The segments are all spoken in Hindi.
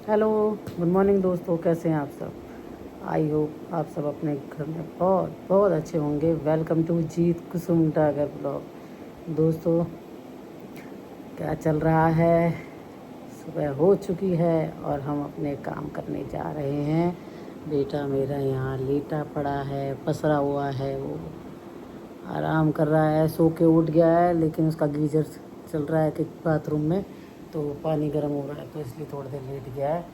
हेलो, गुड मॉर्निंग दोस्तों। कैसे हैं आप सब? आई होप आप सब अपने घर में बहुत बहुत अच्छे होंगे। Welcome to Jeet Kusum Tagar blog. दोस्तों, क्या चल रहा है? सुबह हो चुकी है और हम अपने काम करने जा रहे हैं। बेटा मेरा यहाँ लेटा पड़ा है, पसरा हुआ है, वो आराम कर रहा है, सो के उठ गया है, लेकिन उसका गीजर चल रहा है कि बाथरूम में, तो पानी गर्म हो रहा है, तो इसलिए थोड़ी देर लेट गया है।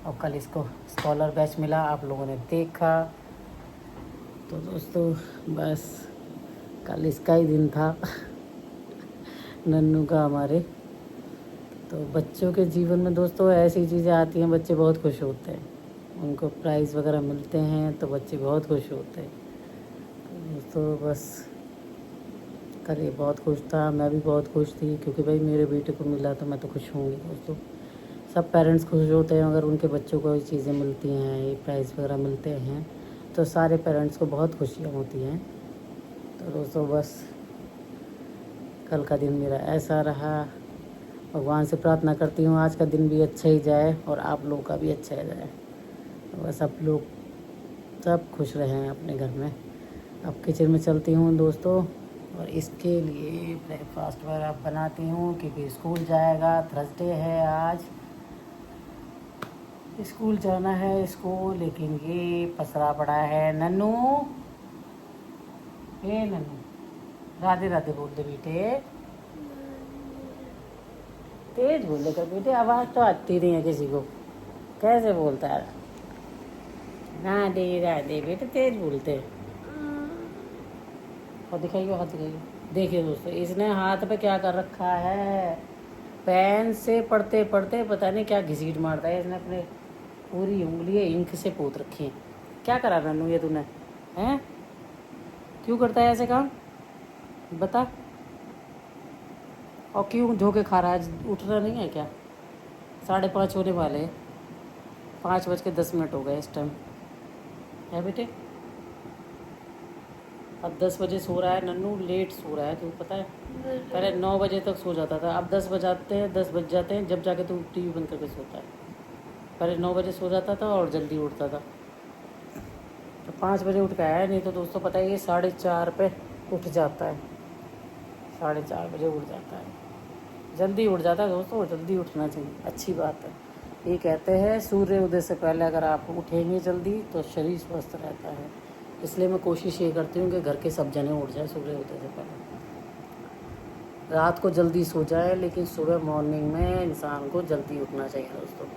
और कल इसको स्कॉलर बैच मिला, आप लोगों ने देखा। तो दोस्तों, बस कल इसका ही दिन था नन्नू का हमारे। तो बच्चों के जीवन में दोस्तों ऐसी चीज़ें आती हैं, बच्चे बहुत खुश होते हैं। उनको प्राइज़ वगैरह मिलते हैं तो बच्चे बहुत खुश होते हैं। तो दोस्तों बस कल ये बहुत खुश था, मैं भी बहुत खुश थी, क्योंकि भाई मेरे बेटे को मिला तो मैं तो खुश होंगी। दोस्तों, सब पेरेंट्स खुश होते हैं अगर उनके बच्चों को ये चीज़ें मिलती हैं, ये प्राइज़ वगैरह मिलते हैं, तो सारे पेरेंट्स को बहुत खुशियाँ होती हैं। तो दोस्तों बस कल का दिन मेरा ऐसा रहा। भगवान से प्रार्थना करती हूँ आज का दिन भी अच्छा ही जाए और आप लोगों का भी अच्छा ही जाए। तो बस आप लोग सब खुश रहें अपने घर में। अब किचन में चलती हूँ दोस्तों, और इसके लिए ब्रेकफास्ट वगैरह बनाती हूँ, क्योंकि स्कूल जाएगा। थर्सडे है आज, स्कूल जाना है इसको। लेकिन ये पसरा पड़ा है। नन्नू, हे नन्नू, राधे राधे बोल दे बेटे, तेज बोले कर बेटे, आवाज़ तो आती नहीं है किसी को। कैसे बोलता है? राधे राधे बेटे, तेज बोलते। और दिखाइए, हाथ दिखाइए। देखिए दोस्तों, इसने हाथ पे क्या कर रखा है। पेन से पढ़ते पढ़ते पता नहीं क्या घसीट मारता है इसने। अपने पूरी उंगली इंक से पोत रखी है। क्या करा नन्नू ये तूने? हैं? क्यों करता है ऐसे काम? बता। और क्यों धोखे खा रहा है? उठ रहा नहीं है क्या? 5:30 होने वाले हैं। 5:10 हो गए इस टाइम। है बेटे? अब 10 बजे सो रहा है नन्नू, लेट सो रहा है, तुमको पता है। पहले 9 बजे तक सो जाता था, अब 10 बजाते हैं, 10 बज जाते हैं जब जाके तू टीवी बंद करके सोता है। पहले 9 बजे सो जाता था और जल्दी उठता था। तो 5 बजे उठ के आया, नहीं तो दोस्तों पता है ये 4:30 पे उठ जाता है। 4:30 बजे उठ जाता है, जल्दी उठ जाता है दोस्तों। जल्दी उठना चाहिए, अच्छी बात है। ये कहते हैं सूर्य उदय से पहले अगर आप उठेंगे जल्दी तो शरीर स्वस्थ रहता है। इसलिए मैं कोशिश ये करती हूँ कि घर के सब जने उठ जाए सूर्य उदय से पहले। रात को जल्दी सो जाए, लेकिन सुबह मॉर्निंग में इंसान को जल्दी उठना चाहिए दोस्तों।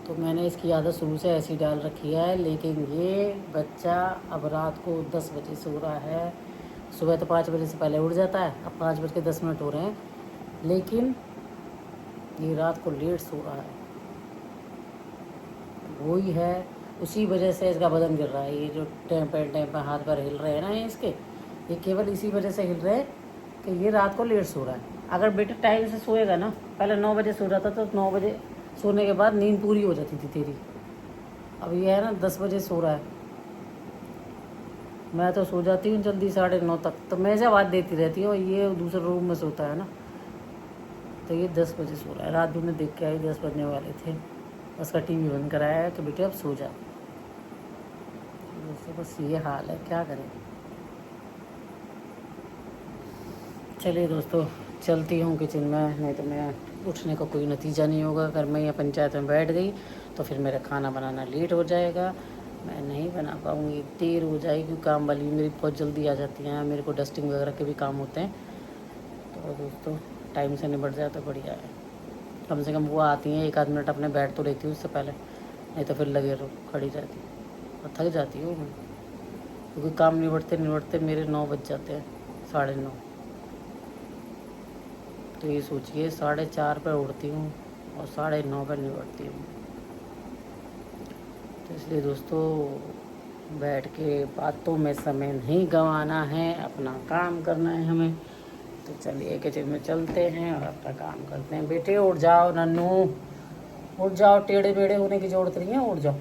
तो मैंने इसकी आदत शुरू से ऐसी डाल रखी है। लेकिन ये बच्चा अब रात को 10 बजे सो रहा है। सुबह तो 5 बजे से पहले उठ जाता है, अब 5:10 हो रहे हैं, लेकिन ये रात को लेट सो रहा है। वो ही है, उसी वजह से इसका बदन गिर रहा है। ये जो टाइम पे हाथ पैर हिल रहे हैं ना ये इसके, ये केवल इसी वजह से हिल रहे हैं कि ये रात को लेट सो रहा है। अगर बेटा टाइम से सोएगा ना, पहले 9 बजे सो जाता तो 9 बजे सोने के बाद नींद पूरी हो जाती थी तेरी। अब ये है ना 10 बजे सो रहा है। मैं तो सो जाती हूँ जल्दी 9:30 तक, तो मैं से आवाज़ देती रहती हूँ। ये दूसरे रूम में सोता है ना, तो ये 10 बजे सो रहा है। रात भी में देख के आई, 10 बजने वाले थे, उसका टीवी बंद कराया है कि बेटे अब सो जा। दोस्तों बस ये हाल है, क्या करें। चलिए दोस्तों, चलती हूँ किचन में, नहीं तो मैं उठने का कोई नतीजा नहीं होगा। अगर मैं यहाँ पंचायत में बैठ गई तो फिर मेरा खाना बनाना लेट हो जाएगा, मैं नहीं बना पाऊँगी, देर हो जाएगी, क्योंकि काम वाली मेरी बहुत जल्दी आ जाती हैं। मेरे को डस्टिंग वगैरह के भी काम होते हैं। तो दोस्तों टाइम से निपट जाए तो बढ़िया है। कम से कम वो आती हैं, 1 आध मिनट अपने बैठ तो लेती हूँ उससे पहले, नहीं तो फिर लगे रहो, खड़ी रहती और थक जाती हूँ मैं, क्योंकि काम निपटते मेरे 9 बज जाते हैं, 9:30। तो ये सोचिए 4:30 पर उठती हूँ और 9:30 पर निपटती हूँ। तो इसलिए दोस्तों बैठ के बातों में समय नहीं गंवाना है, अपना काम करना है हमें। तो चलिए किचन में चलते हैं और अपना काम करते हैं। बेटे उठ जाओ नन्नू, उठ जाओ, टेढ़े मेढ़े होने की जरूरत नहीं है, उठ जाओ।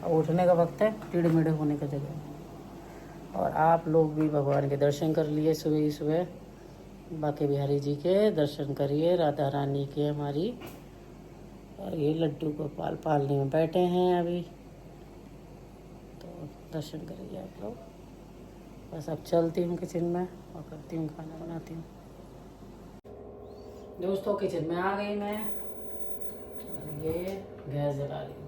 अब उठने का वक्त है, टेढ़े मेढ़े होने का जगह। और आप लोग भी भगवान के दर्शन कर लिए सुबह ही सुबह। बाके बिहारी जी के दर्शन करिए, राधा रानी के हमारी। और ये लड्डू गोपाल पालने में बैठे हैं अभी, तो दर्शन करिए आप लोग। बस अब चलती हूँ किचन में और करती हूँ, खाना बनाती हूँ। दोस्तों किचन में आ गई मैं, और ये गैस जला रही हूँ।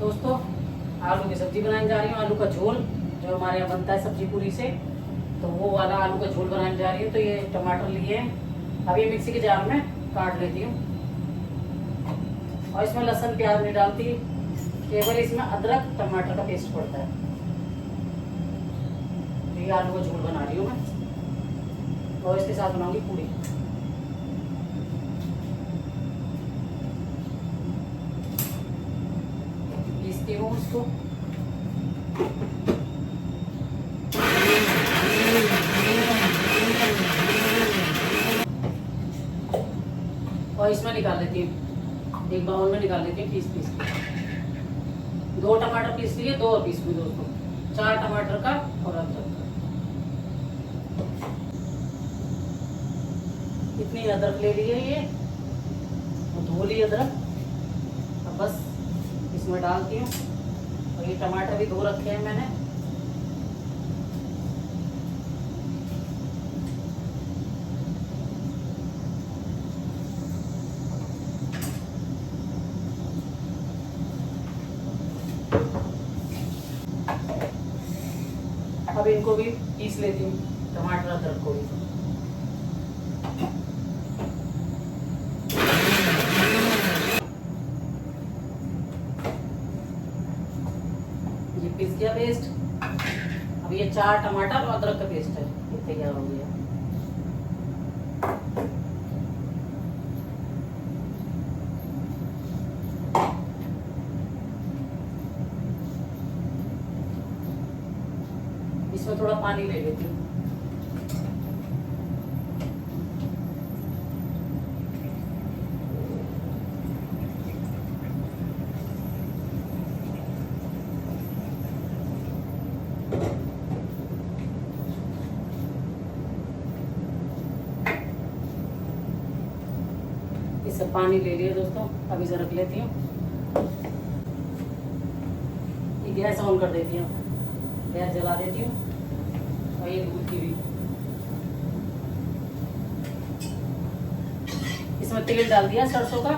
दोस्तों आलू की सब्जी बनाने जा रही हूँ, आलू का झोल जो हमारे यहाँ बनता है सब्जी पूरी से, तो वो वाला आलू का झोल बनाने जा रही हूँ। तो ये टमाटर लिए अब ये मिक्सी के जार में काट लेती हूँ, और इसमें लहसुन प्याज नहीं डालती, केवल इसमें अदरक टमाटर का पेस्ट पड़ता है। तो ये आलू का झोल बना रही हूँ मैं, और इसके साथ बनाऊंगी पूरी। पीसती हूँ उसको। और इसमें निकाल लेती हूँ, एक बाउल में निकाल लेती हूँ पीस पीस के। 2 टमाटर पीस लिए, 2 और पीस हुई दोस्तों, 4 टमाटर का और अदरक का। इतनी अदरक ले ली है ये, धो ली अदरक। अब बस इसमें डालती हूँ, और ये टमाटर भी धो रखे हैं मैंने। अब इनको भी पीस लेती हूँ, टमाटर अदरक को भी। ये पीस गया पेस्ट। अब ये 4 टमाटर और अदरक का पेस्ट है, ये तैयार हो गया। इसमें थोड़ा पानी ले लेती हूँ। इससे पानी ले लिया दोस्तों, अब इसे रख लेती हूँ। ये गैस ऑन कर देती हूँ, गैस जला देती हूँ। और ये दूध की भी, इसमें तेल डाल दिया सरसों का।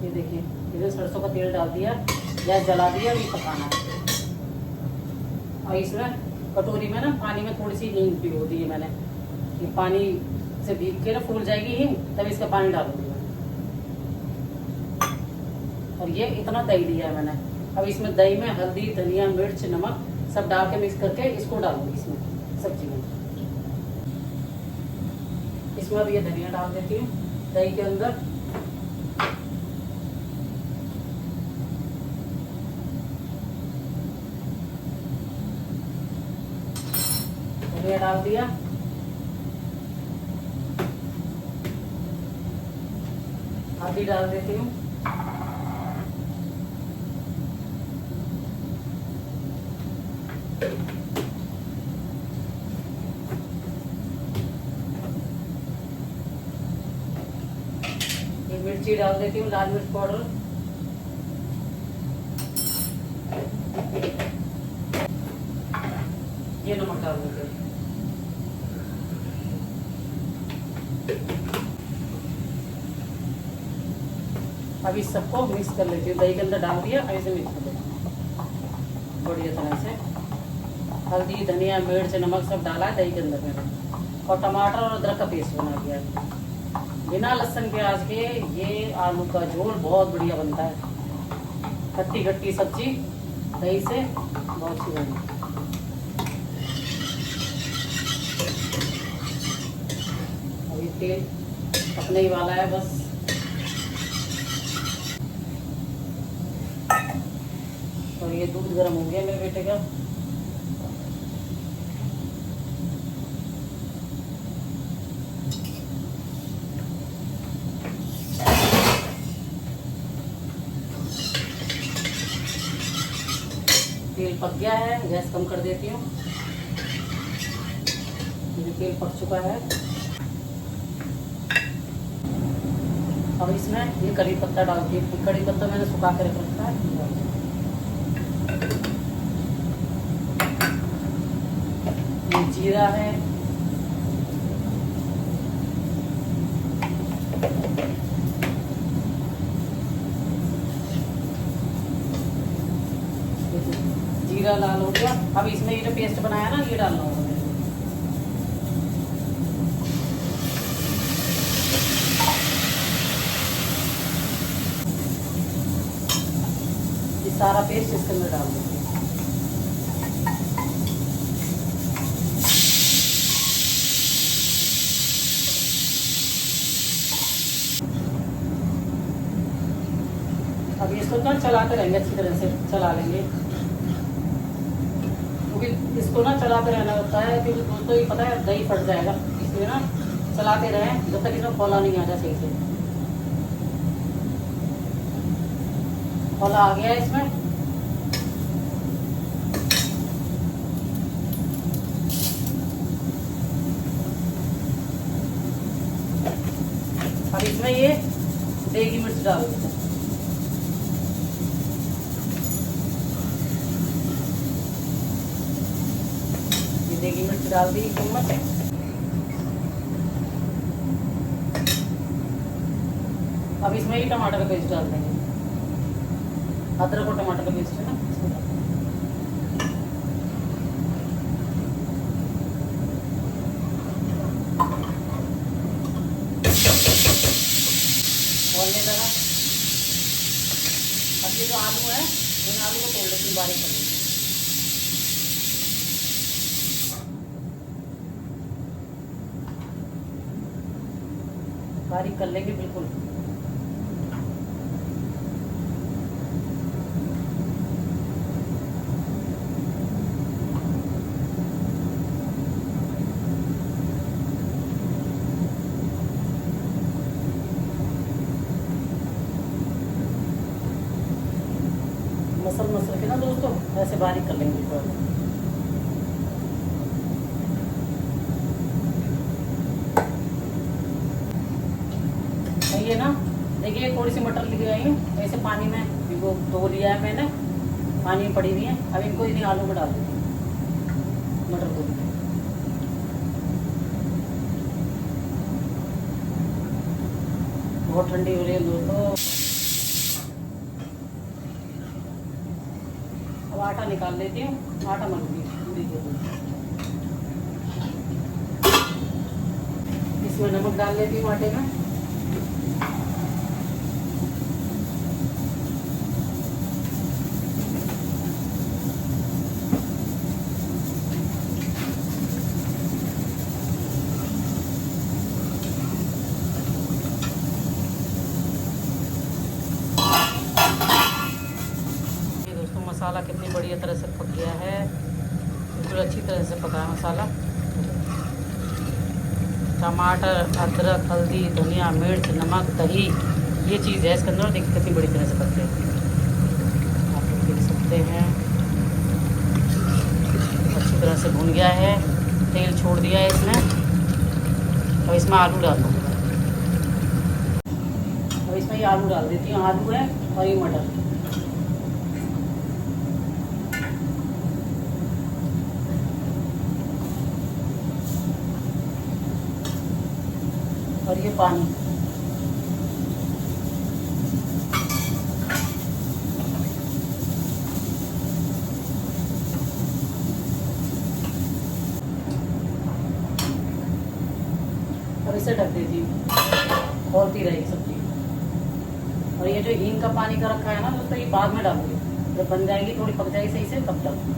ये देखिए, इधर सरसों का तेल डाल दिया, गैस जला दिया, ये पकाना है। और इसमें कटोरी में ना पानी में थोड़ी सी हींग भिगो दी है मैंने, ये पानी से भीग के ना फूल जाएगी हींग, तब इसका पानी डालूंगी मैं। और ये इतना दही दिया है मैंने। अब इसमें दही में हल्दी, धनिया, मिर्च, नमक सब डाल के मिक्स करके इसको डालूंगी इसमें सब्जी में। इसमें अब ये धनिया डाल देती हूँ दही के अंदर। धनिया डाल दिया। हल्दी डाल देती हूँ। ये मिर्ची डाल देती हूँ, लाल मिर्च पाउडर। ये नमक डाल देते हैं। अब इस सबको मिक्स कर लेती हूँ, दही के अंदर डाल दिया, ऐसे मिक्स कर लेती हूँ बढ़िया तरह से। हल्दी, धनिया, मिर्च, नमक सब डाला है दही के अंदर मैंने, और टमाटर और अदरक का पेस्ट बना दिया है। बिना लहसुन प्याज के ये आलू का झोल बहुत बढ़िया बनता है। खट्टी खट्टी सब्जी दही से बहुत अच्छी बनी। अभी तेल पकने ही वाला है बस। और ये दूध गर्म हो गया मेरे बेटे का। तेल पक गया है, गैस कम कर देती हूँ। ये तेल पक चुका है। अब इसमें ये कड़ी पत्ता डालती हूँ। कड़ी पत्ता मैंने सुखा कर रख रखा है। ये जीरा है, जीरा लाल हो गया। अब इसमें ये जो पेस्ट बनाया ना ये डालना होगा। ये सारा पेस्ट इसके अंदर डाल देंगे। अब इसको ना चलाते रहेंगे, अच्छी तरह से चला लेंगे, क्योंकि इसको ना चलाते रहना होता है, क्योंकि दोस्तों ये पता है दही फट जाएगा, इसलिए ना चलाते रहें जब तक इसमें खौला नहीं आ जाए सही से। खौला आ गया है इसमें। अब इसमें ये देगी मिर्च डाल देते हैं। देगी मिर्च डाल दी 1 चम्मच। अब इसमें ही टमाटर का पेस्ट डाल देंगे। अदरक और टमाटर का पेस्ट है ना, खोलने लगा। अब ये जो आलू है, इन आलू को तोड़ लेती हूँ, बारीक कर लेती हूँ। बारीक कर लेंगे बिल्कुल। मसल के ना दोस्तों ऐसे बारीक कर लेंगे बिल्कुल। ये ना देखिए थोड़ी सी मटर लेके आई हूँ, ऐसे पानी में इनको धो लिया है मैंने, पानी में पड़ी हुई है। अब इनको इन्हीं आलू में डाल देती हूँ, मटर को। बहुत ठंडी हो रही है दोस्तों। अब आटा निकाल लेती हूँ, आटा मलूंगी पूरी के दूध। इसमें नमक डाल लेती हूँ आटे में। मसाला कितनी बढ़िया तरह से पक गया है, बिल्कुल अच्छी तरह से पका है मसाला। टमाटर, अदरक, हल्दी, धनिया, मिर्च, नमक, दही, ये चीज़ है इसके अंदर। देखिए कितनी बड़ी तरह से पक गई, आप लोग देख सकते हैं। अच्छी तरह से भुन गया है, तेल छोड़ दिया है इसने। अब इसमें आलू डाल दूँगा। अब इसमें ये आलू डाल देती हूँ। आलू है और ये मटर। और ये पानी। अब इसे ढक देती हूँ, खोलती रहेगी सब्जी। और ये जो हींग का पानी का रखा है ना दोस्तों, ये बाद में डालूंगी, जब बन जाएगी थोड़ी पक जाएगी सही से तब डालूंगी।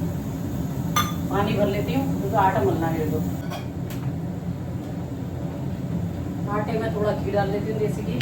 पानी भर लेती हूँ क्योंकि आटा मलना है। तो आटे में थोड़ा घी डाल लेती हूँ, देसी घी।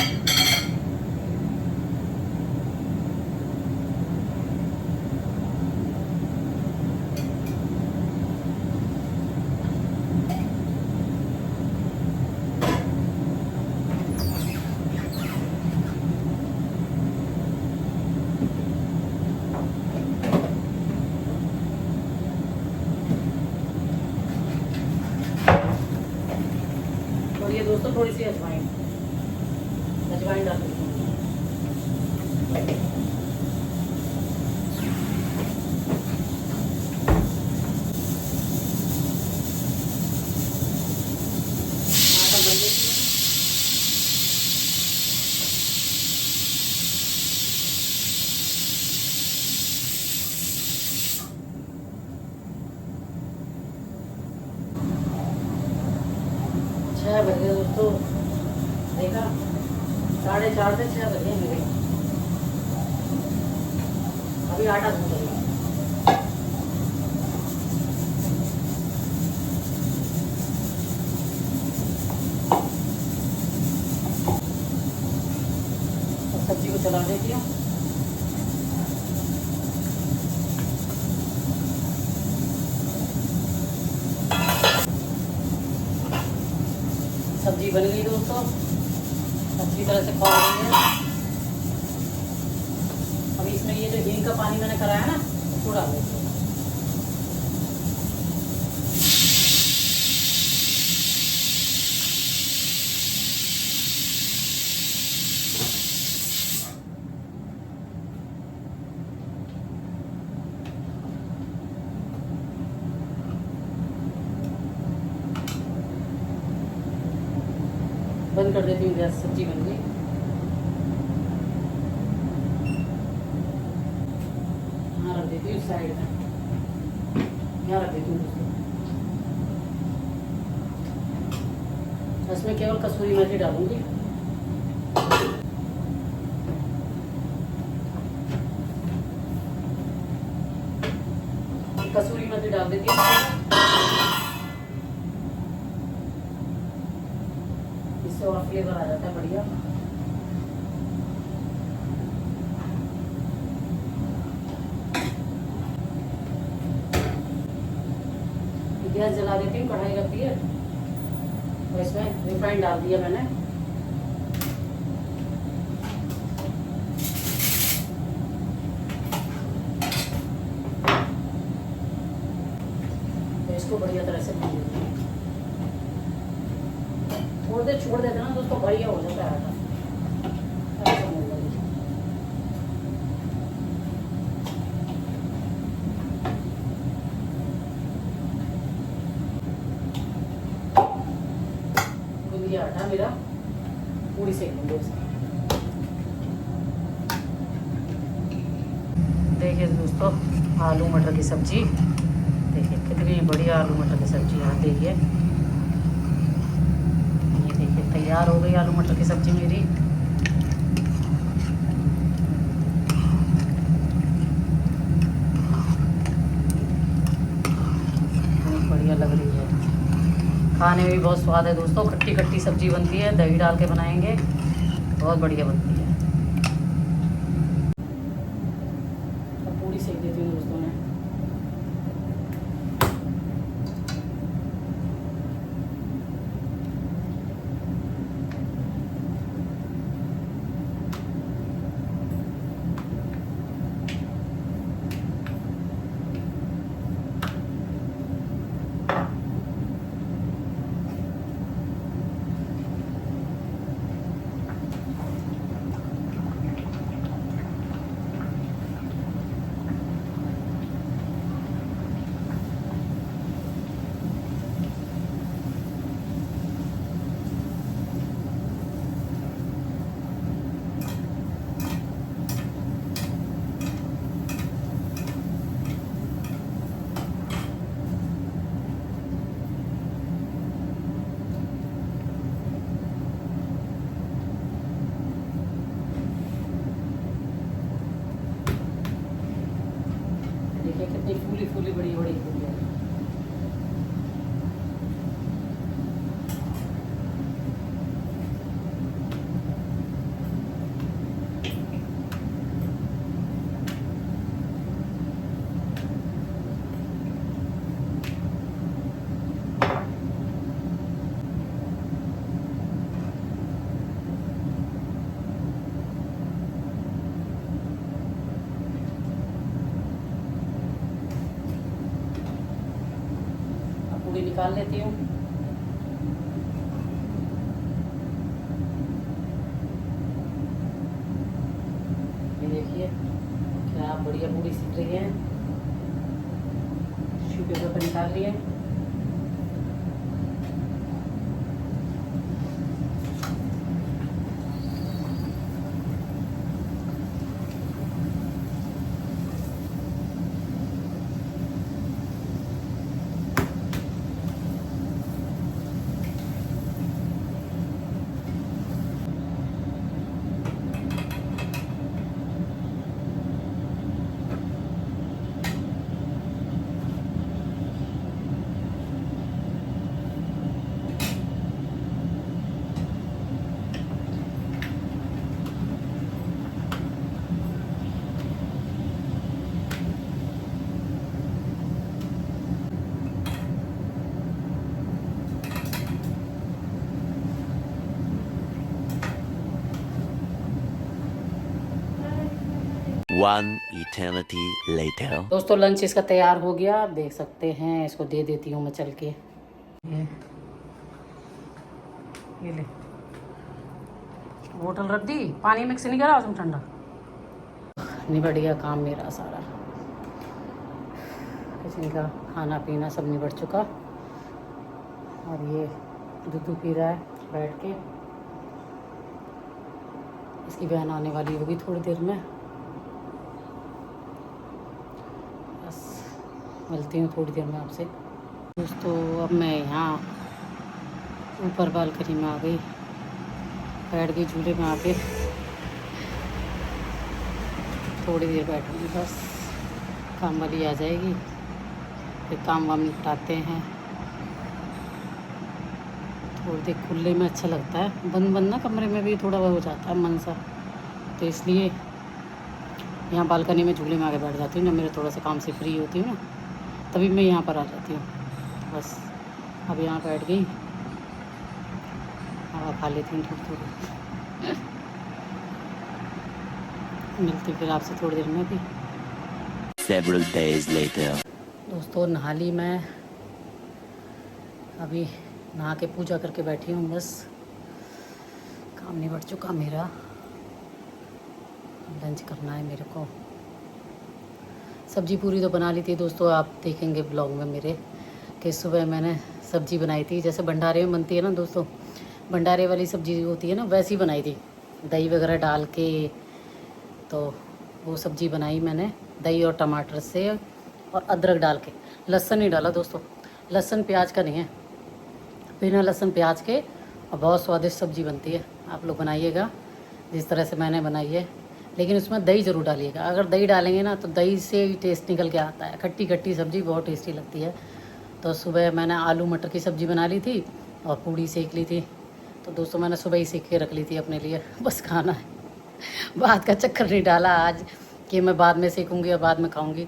अजवाइन डाल देती हूँ। आटा भर देती हूँ। छः बजे दोस्तों, देखा 4:30 से 6 बजे मेरे। अभी आटा गूंथ रही हूँ। सब्जी को चला देती हूँ। सब्जी बन गई दोस्तों, अच्छी तरह से खा रही है। अब इसमें ये जो हींग का पानी मैंने कराया ना, उसको डाल देती हूँ। बंद कर देती हूँ गैस। सब्जी बन गई। यहाँ रख देती हूँ साइड में, यहाँ रख देती हूँ दोस्तों। इसमें केवल कसूरी मेथी डालूंगी। कसूरी मेथी डाल देती हूँ, इससे और फ्लेवर आ जाता है बढ़िया। गैस जला देती हूँ, कढ़ाई रखती है और इसमें रिफाइंड डाल दिया मैंने। तो इसको बढ़िया तरह से भून देती हूँ। छोड़ देते ना दोस्तों, बढ़िया हो जाता है आटा। ये आटा मेरा पूरी सेक लूँगी। देखिए दोस्तों, आलू मटर की सब्जी, देखिए कितनी बढ़िया आलू मटर की सब्जी। यहाँ देखिए, ये देखिए तैयार हो गई आलू मटर की सब्जी मेरी। बहुत बढ़िया लग रही है, खाने में भी बहुत स्वाद है दोस्तों। खट्टी खट्टी सब्जी बनती है, दही डाल के बनाएंगे, बहुत बढ़िया बनती है। अब पूरी सेक देती हूँ दोस्तों मैं। देखिए कितनी फूली फूली बड़ी बड़ी फूली है। पूरी निकाल लेती हूँ। देखिए क्या बढ़िया पूरी सीख रही है। टिश्यू पेपर पर निकाल रही है। One eternity later. दोस्तों लंच इसका तैयार हो गया, आप देख सकते हैं। इसको दे देती हूँ मैं चल के। ये ले बोतल रख दी, पानी मिक्स नहीं करा उसमें ठंडा। निबट गया काम मेरा सारा। किचन का खाना पीना सब निबट चुका। और ये दूध पी रहा है बैठ के। इसकी बहन आने वाली होगी थोड़ी देर में। बस मिलती हूँ थोड़ी देर में आपसे। दोस्तों अब मैं यहाँ ऊपर बालकनी में आ गई, बैठ गई झूले में आके। थोड़ी देर बैठूँगी बस, काम वाली आ जाएगी, फिर काम वाम निपटाते हैं। थोड़ी देर खुले में अच्छा लगता है, बंद बंद ना कमरे में भी थोड़ा वो हो जाता है मन सा, तो इसलिए यहाँ बालकनी में झूले में आके बैठ जाती हूँ। जब मेरे थोड़ा सा काम से फ्री होती हूँ ना, तभी मैं यहाँ पर आ जाती हूँ। बस अब यहाँ बैठ गई, हवा खा लेती हूँ थोड़ी थोड़ी। मिलती फिर आपसे थोड़ी देर में भी। Several days later. दोस्तों नहा ली मैं, अभी नहा के पूजा करके बैठी हूँ। बस काम निबट चुका मेरा, लंच करना है मेरे को। सब्जी पूरी तो बना ली थी दोस्तों, आप देखेंगे ब्लॉग में मेरे कि सुबह मैंने सब्जी बनाई थी जैसे भंडारे में बनती है ना दोस्तों, भंडारे वाली सब्जी होती है ना, वैसी बनाई थी दही वगैरह डाल के। तो वो सब्जी बनाई मैंने दही और टमाटर से और अदरक डाल के। लहसुन नहीं डाला दोस्तों, लहसुन प्याज का नहीं है, बिना लहसुन प्याज के। और बहुत स्वादिष्ट सब्जी बनती है, आप लोग बनाइएगा जिस तरह से मैंने बनाई है। लेकिन उसमें दही ज़रूर डालिएगा, अगर दही डालेंगे ना तो दही से ही टेस्ट निकल के आता है। खट्टी खट्टी सब्ज़ी बहुत टेस्टी लगती है। तो सुबह मैंने आलू मटर की सब्ज़ी बना ली थी और पूड़ी सेक ली थी। तो दोस्तों मैंने सुबह ही सेक के रख ली थी अपने लिए, बस खाना है। बाद का चक्कर नहीं डाला आज कि मैं बाद में सेकूँगी या बाद में खाऊँगी।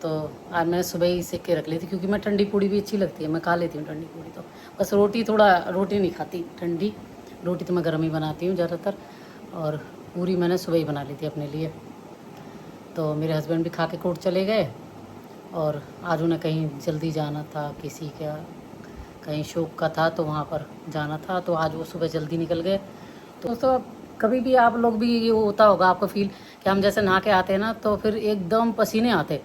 तो आज मैंने सुबह ही सेक के रख ली थी, क्योंकि मैं ठंडी पूड़ी भी अच्छी लगती है, मैं खा लेती हूँ ठंडी पूड़ी। तो बस रोटी नहीं खाती ठंडी, रोटी तो मैं गर्म ही बनाती हूँ ज़्यादातर। और पूरी मैंने सुबह ही बना ली थी अपने लिए। तो मेरे हस्बैंड भी खा के कोर्ट चले गए, और आज उन्हें कहीं जल्दी जाना था, किसी का कहीं शौक का था, तो वहाँ पर जाना था। तो आज वो सुबह जल्दी निकल गए। तो दोस्तों कभी भी आप लोग भी ये होता होगा आपको फील कि हम जैसे नहा के आते हैं ना, तो फिर एकदम पसीने आते,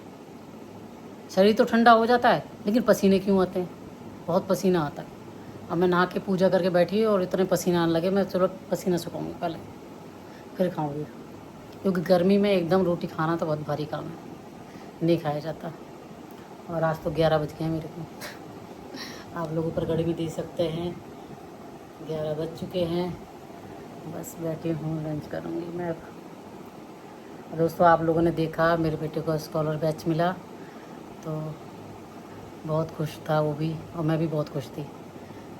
शरीर तो ठंडा हो जाता है लेकिन पसीने क्यों आते हैं, बहुत पसीना आता है। अब मैं नहा के पूजा करके बैठी और इतने पसीना आने लगे, मैं चलो पसीना सुखाऊंगी पहले फिर खाऊंगी, क्योंकि गर्मी में एकदम रोटी खाना तो बहुत भारी काम है, नहीं खाया जाता। और आज तो 11 बज गए हैं मेरे को, आप लोग ऊपर घड़ी भी दे सकते हैं, 11 बज चुके हैं। बस बैठी हूँ, लंच करूँगी मैं अब। दोस्तों आप लोगों ने देखा मेरे बेटे को स्कॉलर बैच मिला, तो बहुत खुश था वो भी, और मैं भी बहुत खुश थी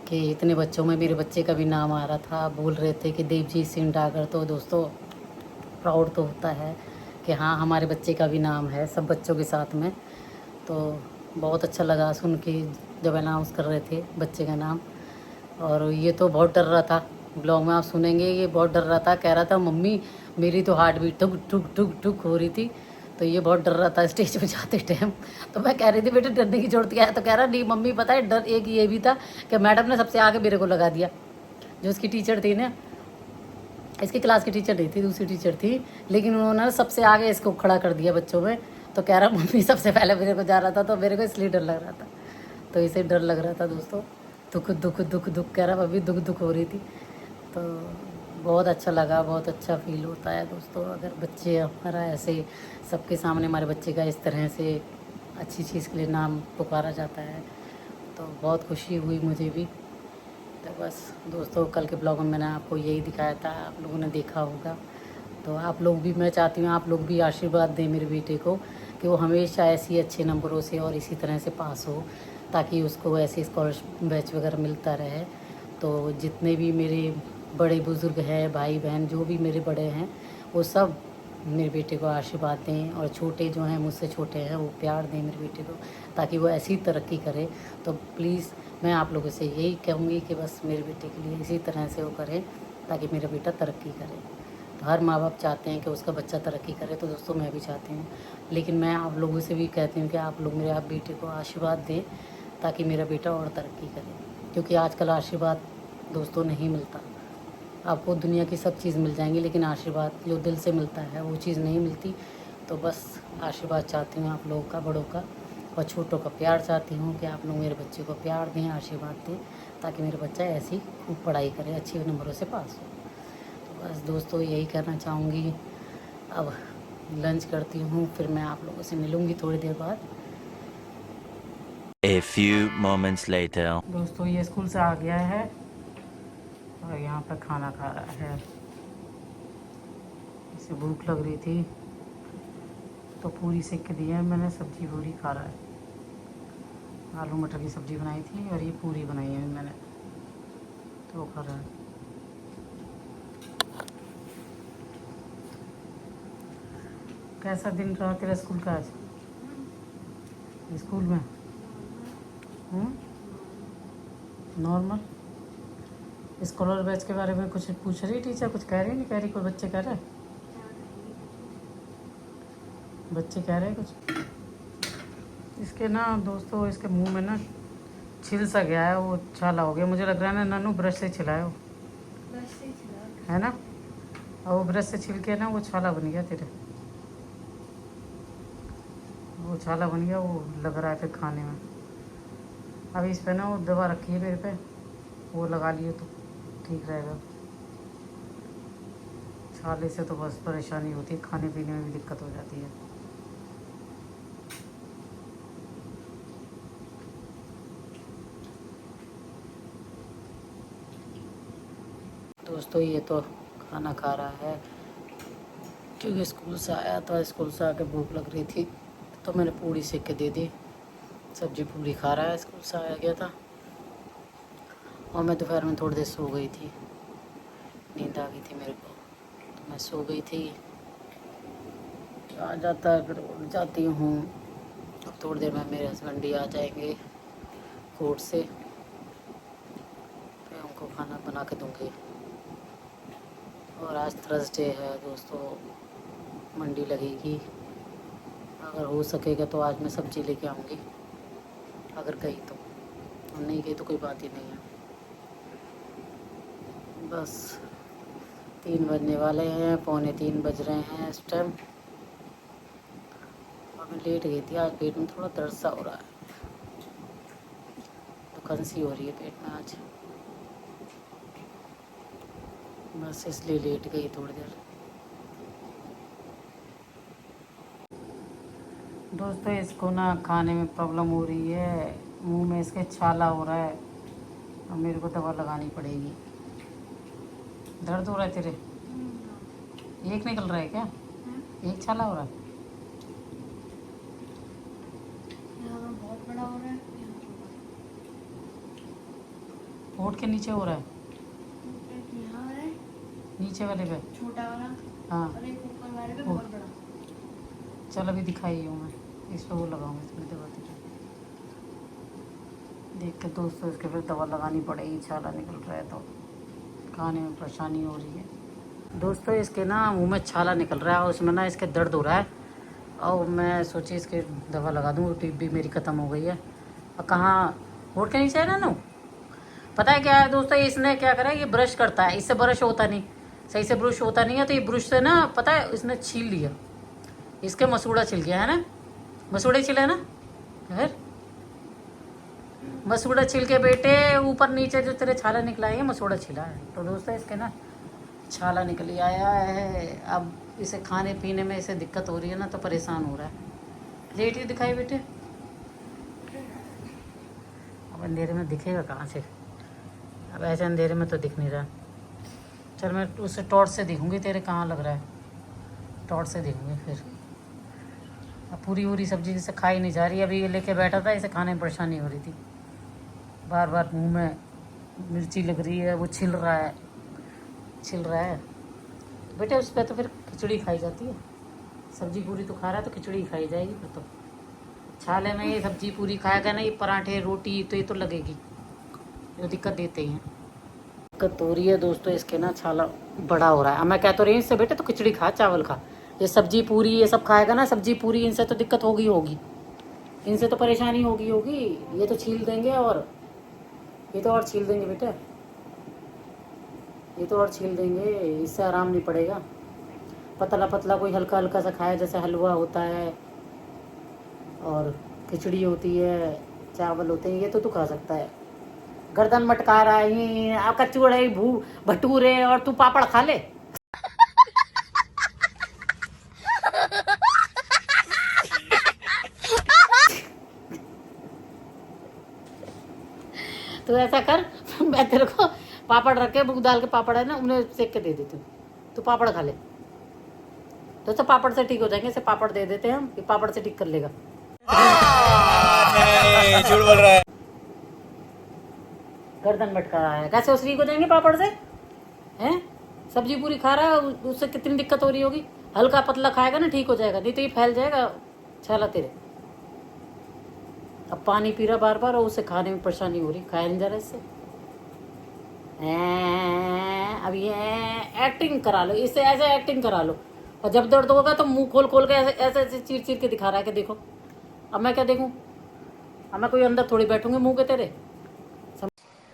कि इतने बच्चों में मेरे बच्चे का भी नाम आ रहा था। बोल रहे थे कि देवजीत सिंह डागर। तो दोस्तों प्राउड तो होता है कि हाँ हमारे बच्चे का भी नाम है सब बच्चों के साथ में। तो बहुत अच्छा लगा सुन के जब अनाउंस कर रहे थे बच्चे का नाम। और ये तो बहुत डर रहा था, ब्लॉग में आप सुनेंगे, ये बहुत डर रहा था, कह रहा था मम्मी मेरी तो हार्ट बीट टुक टुक टुक टुक हो रही थी। तो ये बहुत डर रहा था स्टेज पे जाते टाइम। तो मैं कह रही थी बेटे डरने की जरूरत क्या है, तो कह रहा नहीं मम्मी पता है डर एक ये भी था कि मैडम ने सबसे आगे मेरे को लगा दिया, जो उसकी टीचर थी ना, इसकी क्लास की टीचर नहीं थी, दूसरी टीचर थी, लेकिन उन्होंने सबसे आगे इसको खड़ा कर दिया बच्चों में। तो कह रहा मम्मी सबसे पहले मेरे को जा रहा था, तो मेरे को इसलिए डर लग रहा था। तो इसे डर लग रहा था दोस्तों, दुख दुख दुख दुख कह रहा, अभी दुख दुख हो रही थी। तो बहुत अच्छा लगा, बहुत अच्छा फील होता है दोस्तों, अगर बच्चे हमारा ऐसे सबके सामने हमारे बच्चे का इस तरह से अच्छी चीज़ के लिए नाम पुकारा जाता है, तो बहुत खुशी हुई मुझे भी। तो बस दोस्तों, कल के ब्लॉग में मैंने आपको यही दिखाया था, आप लोगों ने देखा होगा। तो आप लोग भी, मैं चाहती हूँ आप लोग भी आशीर्वाद दें मेरे बेटे को कि वो हमेशा ऐसी अच्छे नंबरों से और इसी तरह से पास हो, ताकि उसको ऐसे स्कॉलरशिप बैच वगैरह मिलता रहे। तो जितने भी मेरे बड़े बुज़ुर्ग हैं, भाई बहन जो भी मेरे बड़े हैं, वो सब मेरे बेटे को आशीर्वाद दें, और छोटे जो हैं मुझसे छोटे हैं वो प्यार दें मेरे बेटे को, ताकि वो ऐसी तरक्की करे। तो प्लीज़ मैं आप लोगों से यही कहूँगी कि बस मेरे बेटे के लिए इसी तरह से वो करें, ताकि मेरा बेटा तरक्की करे। तो हर माँ बाप चाहते हैं कि उसका बच्चा तरक्की करे, तो दोस्तों मैं भी चाहती हूँ। लेकिन मैं आप लोगों से भी कहती हूँ कि आप लोग मेरे आप बेटे को आशीर्वाद दें, ताकि मेरा बेटा और तरक्की करे, क्योंकि आजकल आशीर्वाद दोस्तों नहीं मिलता। आपको दुनिया की सब चीज़ मिल जाएंगी, लेकिन आशीर्वाद जो दिल से मिलता है वो चीज़ नहीं मिलती। तो बस आशीर्वाद चाहती हूँ आप लोगों का, बड़ों का और छोटों का प्यार चाहती हूँ कि आप लोग मेरे बच्चे को प्यार दें, आशीर्वाद दें, ताकि मेरा बच्चा ऐसी खूब पढ़ाई करे, अच्छे नंबरों से पास हो। तो बस दोस्तों यही कहना चाहूँगी। अब लंच करती हूँ, फिर मैं आप लोगों से मिलूँगी थोड़ी देर बाद। A few moments later. दोस्तों ये स्कूल से आ गया है और यहाँ पर खाना खा रहा है। इसे भूख लग रही थी तो पूरी सेक के दी है मैंने, सब्जी पूरी खा रहा है। आलू मटर की सब्ज़ी बनाई थी और ये पूरी बनाई है मैंने, तो वो खा रहा है। कैसा दिन रहा तेरा स्कूल का आज? स्कूल में नॉर्मल। स्कॉलर बैच के बारे में कुछ पूछ रही टीचर? कुछ कह रही नहीं कह रही? कोई बच्चे कह रहे? बच्चे कह रहे हैं कुछ? इसके ना दोस्तों, इसके मुंह में ना छिल सा गया है, वो छाला हो गया। मुझे लग रहा है ना नन्नू ब्रश से छिलाए हो, है ना? और वो ब्रश से छिल के ना वो छाला बन गया तेरे, वो छाला बन गया, वो लग रहा है फिर खाने में। अभी इस पे ना वो दवा रखी है मेरे पे, वो लगा लिए तो ठीक रहेगा। छाले से तो बस परेशानी होती है, खाने पीने में भी दिक्कत हो जाती है। दोस्तों ये तो खाना खा रहा है, क्योंकि स्कूल से आया था, स्कूल से आके भूख लग रही थी तो मैंने पूड़ी सेक के दे दी। सब्जी पूड़ी खा रहा है, स्कूल से आया गया था। और मैं दोपहर में थोड़ी देर सो गई थी, नींद आ गई थी मेरे को, तो मैं सो गई थी। आ जाता है फिर उठ जाती हूँ। अब थोड़ी देर में मेरे हस्बैंड भी आ जाएंगे कोर्ट से, फिर उनको खाना बना के दूँगी। और आज थर्सडे है दोस्तों, मंडी लगेगी। अगर हो सकेगा तो आज मैं सब्ज़ी लेके आऊँगी, अगर गई तो, और नहीं गई तो कोई बात ही नहीं है। बस 3 बजने वाले हैं, 2:45 बज रहे हैं इस टाइम। और मैं लेट गई थी, आज पेट में थोड़ा दर्द सा हो रहा है, तो खांसी हो रही है पेट में आज, बस इसलिए लेट गई थोड़ी देर। दोस्तों इसको ना खाने में प्रॉब्लम हो रही है, मुंह में इसके छाला हो रहा है, अब मेरे को दवा लगानी पड़ेगी। दर्द हो रहा है तेरे? एक निकल रहा है क्या? एक छाला हो रहा है? बहुत बड़ा हो रहा है, होठ के नीचे हो रहा है? यहाँ है नीचे वाले पे? छोटा वाला, हाँ। और एक ऊपर वाले पे बहुत बड़ा। चल अभी दिखाई हूँ मैं, इस पर वो लगाऊंगी, इसमें दवा देख के दोस्तों, इसके फिर दवा लगानी पड़ेगी। छाला निकल रहा है तो खाने में परेशानी हो रही है। दोस्तों इसके ना मुंह में छाला निकल रहा है और उसमें ना इसके दर्द हो रहा है, और मैं सोची इसके दवा लगा दूँ, टिप भी मेरी ख़त्म हो गई है। और कहाँ होठ के नीचे है ना? पता है क्या है दोस्तों, इसने क्या करा, ये ब्रश करता है, इससे ब्रश होता नहीं, सही से ब्रश होता नहीं है, तो ये ब्रश से ना पता है इसने छील लिया, इसके मसूड़ा छिल गया है ना, मसूड़े छिले है ना फिर, मसूड़ा छिल के बेटे ऊपर नीचे जो तेरे छाला निकला है ये मसूड़ा छिला है। तो दोस्तों इसके ना छाला निकल आया है। अब इसे खाने पीने में इसे दिक्कत हो रही है ना, तो परेशान हो रहा है। लेट ही दिखाई बेटे, अब अंधेरे में दिखेगा कहाँ से, अब ऐसे अंधेरे में तो दिख नहीं रहा। चल मैं उसे टॉर्च से दिखूंगी तेरे कहाँ लग रहा है, टॉर्च से दिखूंगी फिर। अब पूरी सब्जी जिसे खाई नहीं जा रही, अभी ये लेके बैठा था, इसे खाने में परेशानी हो रही थी, बार बार मुंह में मिर्ची लग रही है, वो छिल रहा है बेटे। उस पर तो फिर खिचड़ी खाई जाती है, सब्जी पूरी तो खा रहा है तो खिचड़ी खाई जाएगी फिर तो। छाले में ये सब्जी पूरी खाएगा ना, ये पराठे रोटी तो ये तो लगेगी, जो दिक्कत देते हैं। दिक्कत हो रही है दोस्तों, इसके ना छाला बड़ा हो रहा है। अब मैं कह तो रही हूँ इससे बेटे तो खिचड़ी खा, चावल खा, ये सब्जी पूरी ये सब खाएगा ना, सब्जी पूरी इनसे तो दिक्कत होगी, इनसे तो परेशानी होगी। ये तो छील देंगे, और ये तो और छील देंगे बेटा, ये तो और छील देंगे, इससे आराम नहीं पड़ेगा। पतला पतला कोई हल्का हल्का सा खाया, जैसे हलवा होता है और खिचड़ी होती है, चावल होते हैं, ये तो तू खा सकता है। गर्दन मटका रहा है, कचूड़े भटूरे, और तू पापड़ खा ले। तो ऐसा कर, मैं तेरे को पापड़ रख के, मूंग दाल के पापड़ है ना, उन्हें सेक के दे देती हूँ, तू पापड़ खा ले। तो पापड़ से ठीक हो जाएंगे, इसे पापड़ दे देते हैं हम, ये पापड़ से ठीक कर लेगा। नहीं, झूठ बोल रहा है। गर्दन मटका रहा है, कैसे ठीक हो जाएंगे पापड़ से? हैं, सब्जी पूरी खा रहा है, उससे कितनी दिक्कत हो रही होगी। हल्का पतला खाएगा ना ठीक हो जाएगा, नहीं तो ये फैल जाएगा छाला तेरे। अब पानी पी रहा बार बार, और उसे खाने में परेशानी हो रही, खाया नहीं जा रहा इससे। अब ये एक्टिंग करा लो, इससे ऐसे एक्टिंग करा लो, और जब दर्द होगा तो मुंह खोल खोल के ऐसे ऐसे चीर चीर के दिखा रहा है कि देखो। अब मैं क्या देखूं, अब मैं कोई अंदर थोड़ी बैठूंगी मुंह के तेरे।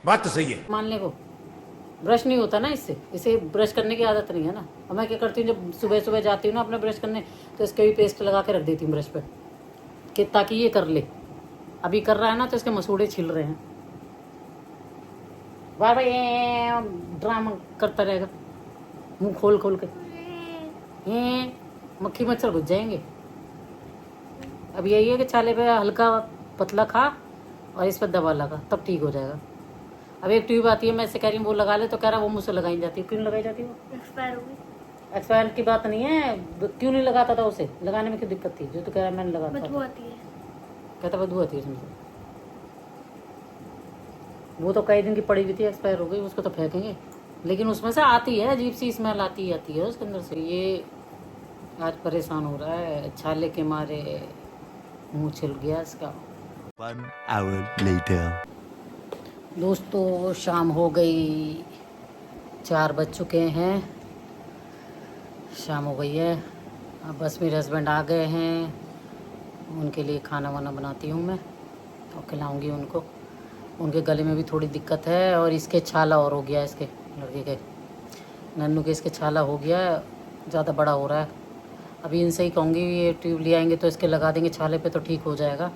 बात तो सही है। मानने को ब्रश नहीं होता ना इससे, इसे ब्रश करने की आदत नहीं है ना। अब मैं क्या करती हूँ, जब सुबह सुबह जाती हूँ ना अपने ब्रश करने, तो इसके भी पेस्ट लगा के रख देती हूँ ब्रश पे, कि ताकि ये कर ले। अभी कर रहा है ना, तो इसके मसूड़े छिल रहे हैं, बार बार ये ड्रामा करता रहेगा मुंह खोल खोल के, ये मक्खी मच्छर घुस जाएंगे। अब यही है कि छाले पे हल्का पतला खा, और इस पर दवा लगा, तब ठीक हो जाएगा। अब एक ट्यूब आती है, मैं इससे कह रही हूँ वो लगा ले, तो कह रहा वो मुझसे लगाई जाती है। क्यों लगाई जाती है वो? एक्सपायर हो गई। एक्सपायर की बात नहीं है, क्यों नहीं लगाता था उसे, लगाने में क्यों दिक्कत थी? जो तो कह रहा मैंने लगाता बदबू था, आती है। कहता बदबू आती है उसमें। वो तो कई दिन की पड़ी हुई थी, एक्सपायर हो गई, उसको तो फेंकेंगे, लेकिन उसमें से आती है, अजीब सी स्मेल आती है उसके अंदर से। ये आज परेशान हो रहा है, छाले के मारे मुंह छिल गया इसका। 1 hour later. दोस्तों शाम हो गई, 4 बज चुके हैं, शाम हो गई है। अब बस मेरे हस्बैंड आ गए हैं, उनके लिए खाना वाना बनाती हूँ मैं, और खिलाऊंगी उनको। उनके गले में भी थोड़ी दिक्कत है, और इसके छाला और हो गया, इसके लड़के के नन्नू के इसके छाला हो गया, ज़्यादा बड़ा हो रहा है। अभी इनसे ही कहूँगी ये ट्यूब ले आएंगे तो इसके लगा देंगे छाले पे, तो ठीक हो जाएगा।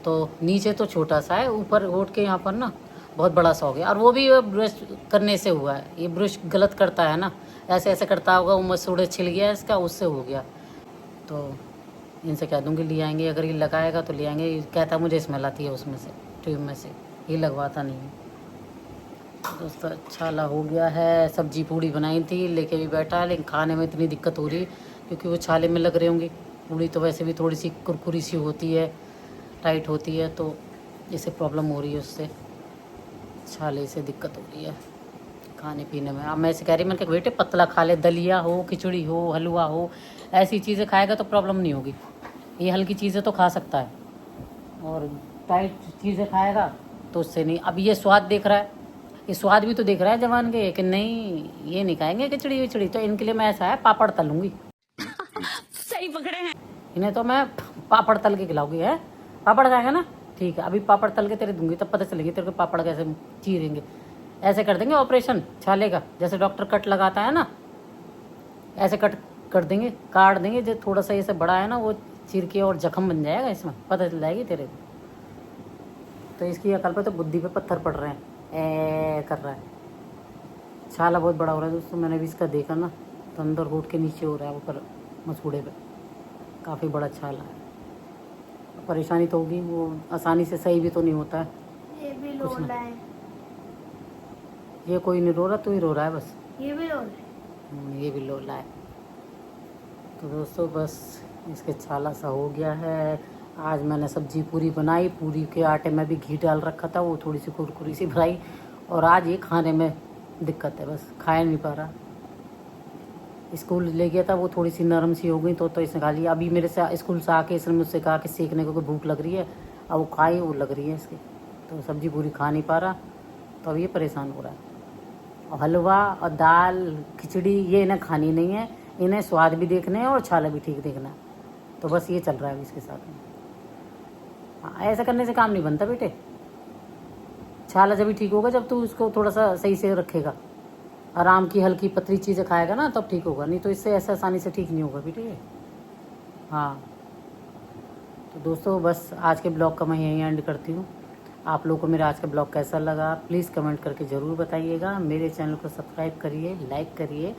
तो नीचे तो छोटा सा है, ऊपर होठ के यहाँ पर ना बहुत बड़ा सा हो गया, और वो भी ब्रश करने से हुआ है। ये ब्रश गलत करता है ना, ऐसे ऐसे करता होगा, वो मसूड़े छिल गया इसका, उससे हो गया। तो इनसे कह दूँगी ले आएंगे, अगर ये लगाएगा तो ले आएंगे। कहता मुझे स्मेल आती है उसमें से, ट्यूब में से, ये लगवाता नहीं है। दोस्तों छाला हो गया है, सब्जी पूड़ी बनाई थी, लेके भी बैठा, लेकिन खाने में इतनी दिक्कत हो रही क्योंकि वो छाले में लग रही होंगी। पूड़ी तो वैसे भी थोड़ी सी कुरकुरी सी होती है, टाइट होती है, तो इसे प्रॉब्लम हो रही है, उससे छाले से दिक्कत हो रही है खाने पीने में। अब मैं ऐसे कह रही, मैंने कहा बेटे पतला खा ले, दलिया हो, खिचड़ी हो, हलवा हो, ऐसी चीज़ें खाएगा तो प्रॉब्लम नहीं होगी। ये हल्की चीज़ें तो खा सकता है, और टाइट चीज़ें खाएगा तो उससे नहीं। अब ये स्वाद देख रहा है, ये स्वाद भी तो देख रहा है जवान के, कि नहीं ये नहीं खाएंगे खिचड़ी विचड़ी, तो इनके लिए मैं ऐसा है पापड़ तलूँगी। सही पकड़े हैं। इन्हें तो मैं पापड़ तल के खिलाऊंगी। है पापड़ खाएगा ना, ठीक है, अभी पापड़ तल के तेरे दूंगी, तब पता चलेगी तेरे को पापड़ कैसे चीरेंगे। ऐसे कर देंगे ऑपरेशन छाले का, जैसे डॉक्टर कट लगाता है ना, ऐसे कट कर देंगे, काट देंगे। जो थोड़ा सा ऐसे बड़ा है ना वो चीर के और जख्म बन जाएगा, इसमें पता चल जाएगी तेरे को। तो इसकी अकल पे तो बुद्धि पे पत्थर पड़ रहे हैं, कर रहा है। छाला बहुत बड़ा हो रहा है दोस्तों, मैंने भी इसका देखा ना, तो अंदर होठ के नीचे हो रहा है, ऊपर मसूड़े पे काफ़ी बड़ा छाला है। परेशानी तो होगी, वो आसानी से सही भी तो नहीं होता है। ये भी रो रहा है, ये कोई नहीं रो रहा, तू ही रो रहा है बस। ये भी रो रहा है। ये भी लो लाए। तो दोस्तों बस इसके छाला सा हो गया है। आज मैंने सब्जी पूरी बनाई, पूरी के आटे में भी घी डाल रखा था, वो थोड़ी सी कुरकुरी सी भराई। और आज ये खाने में दिक्कत है, बस खाया नहीं पा रहा। स्कूल ले गया था, वो थोड़ी सी नरम सी हो गई तो इसने खा लिया। अभी मेरे से स्कूल से आके इसने मुझसे कहा कि सेकने को भूख लग रही है, अब वो खाई, वो लग रही है इसकी, तो सब्जी पूरी खा नहीं पा रहा, तो अब ये परेशान हो रहा है। और हलवा और दाल खिचड़ी ये इन्हें खानी नहीं है, इन्हें स्वाद भी देखना है और छाला भी ठीक देखना है। तो बस ये चल रहा है इसके साथ में। हाँ, ऐसा करने से काम नहीं बनता बेटे। छाला जब भी ठीक होगा जब तू इसको थोड़ा सा सही से रखेगा, आराम की हल्की पतली चीज़ें खाएगा ना, तब ठीक होगा, नहीं तो इससे ऐसा आसानी से ठीक नहीं होगा बेटे। हाँ तो दोस्तों बस आज के ब्लॉग का मैं यहीं एंड करती हूँ। आप लोगों को मेरा आज का ब्लॉग कैसा लगा प्लीज़ कमेंट करके ज़रूर बताइएगा। मेरे चैनल को सब्सक्राइब करिए, लाइक करिए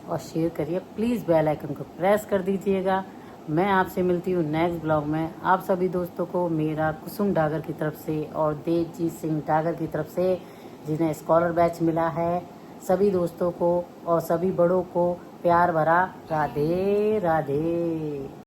और शेयर करिए। प्लीज़ बेल आइकन को प्रेस कर दीजिएगा। मैं आपसे मिलती हूँ नेक्स्ट ब्लॉग में। आप सभी दोस्तों को मेरा कुसुम डागर की तरफ से और देवजीत सिंह डागर की तरफ से, जिन्हें स्कॉलर बैच मिला है, सभी दोस्तों को और सभी बड़ों को प्यार भरा राधे राधे।